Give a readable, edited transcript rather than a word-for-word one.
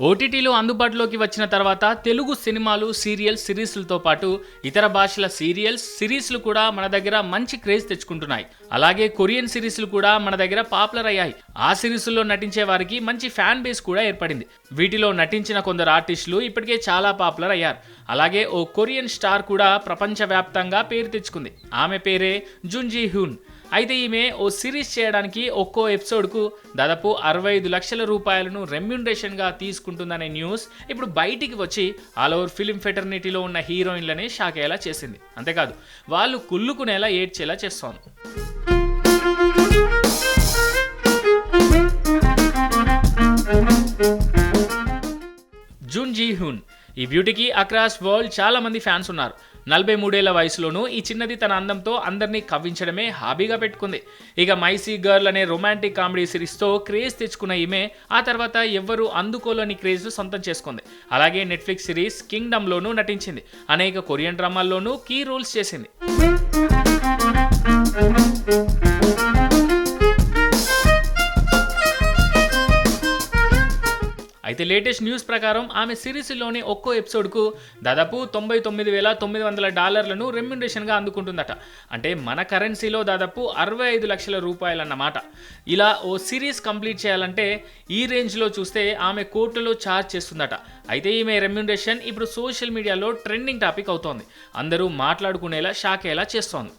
ఓటీటీలో అందుబాటులోకి వచ్చిన తర్వాత తెలుగు సినిమాలు, సిరీస్లతో పాటు ఇతర భాషల సిరీస్లు కూడా మన దగ్గర మంచి క్రేజ్ తెచ్చుకుంటున్నాయి. అలాగే కొరియన్ సిరీస్లు కూడా మన దగ్గర పాపులర్ అయ్యాయి. ఆ సిరీస్లో నటించే వారికి మంచి ఫ్యాన్ బేస్ కూడా ఏర్పడింది. వీటిలో నటించిన కొందరు ఆర్టిస్టులు ఇప్పటికే చాలా పాపులర్ అయ్యారు. అలాగే ఓ కొరియన్ స్టార్ కూడా ప్రపంచవ్యాప్తంగా పేరు తెచ్చుకుంది. ఆమె పేరే జున్ జీ హ్యూన్. అయితే ఈమె ఓ సిరీస్ చేయడానికి ఒక్కో ఎపిసోడ్కు దాదాపు 65 లక్షల రూపాయలను రెమ్యూనరేషన్గా తీసుకుంటుందనే న్యూస్ ఇప్పుడు బయటికి వచ్చి ఆల్ ఓవర్ ఫిలిం ఫెటర్నిటీలో ఉన్న హీరోయిన్లనే షాక్ అయ్యేలా చేసింది. అంతేకాదు వాళ్ళు కుళ్ళుకునేలా ఏడ్చేలా చేస్తోంది. జున్ జీ హ్యూన్ ఈ బ్యూటీకి అక్రాస్ వరల్డ్ చాలా మంది ఫ్యాన్స్ ఉన్నారు. 43 ఏళ్ల వయసులోనూ ఈ చిన్నది తన అందంతో అందరినీ కవ్వించడమే హాబీగా పెట్టుకుంది. ఇక మైసీ గర్ల్ అనే రొమాంటిక్ కామెడీ సిరీస్తో క్రేజ్ తెచ్చుకున్న ఈమె ఆ తర్వాత ఎవ్వరూ అందుకోలేని క్రేజ్ సొంతం చేసుకుంది. అలాగే నెట్ఫ్లిక్స్ సిరీస్ కింగ్డమ్లోనూ నటించింది. అనేక కొరియన్ డ్రామాల్లోనూ కీ రోల్స్ చేసింది. అయితే లేటెస్ట్ న్యూస్ ప్రకారం ఆమె సిరీస్లోని ఒక్కో ఎపిసోడ్కు దాదాపు $99,900 రెమ్యూనరేషన్గా అందుకుంటుందట. అంటే మన కరెన్సీలో దాదాపు 65 లక్షల రూపాయలన్నమాట. ఇలా ఓ సిరీస్ కంప్లీట్ చేయాలంటే ఈ రేంజ్లో చూస్తే ఆమె కోట్లలో ఛార్జ్ చేస్తుందట. అయితే ఈమె రెమ్యూనరేషన్ ఇప్పుడు సోషల్ మీడియాలో ట్రెండింగ్ టాపిక్ అవుతోంది. అందరూ మాట్లాడుకునేలా షాక్ అయ్యేలా చేస్తోంది.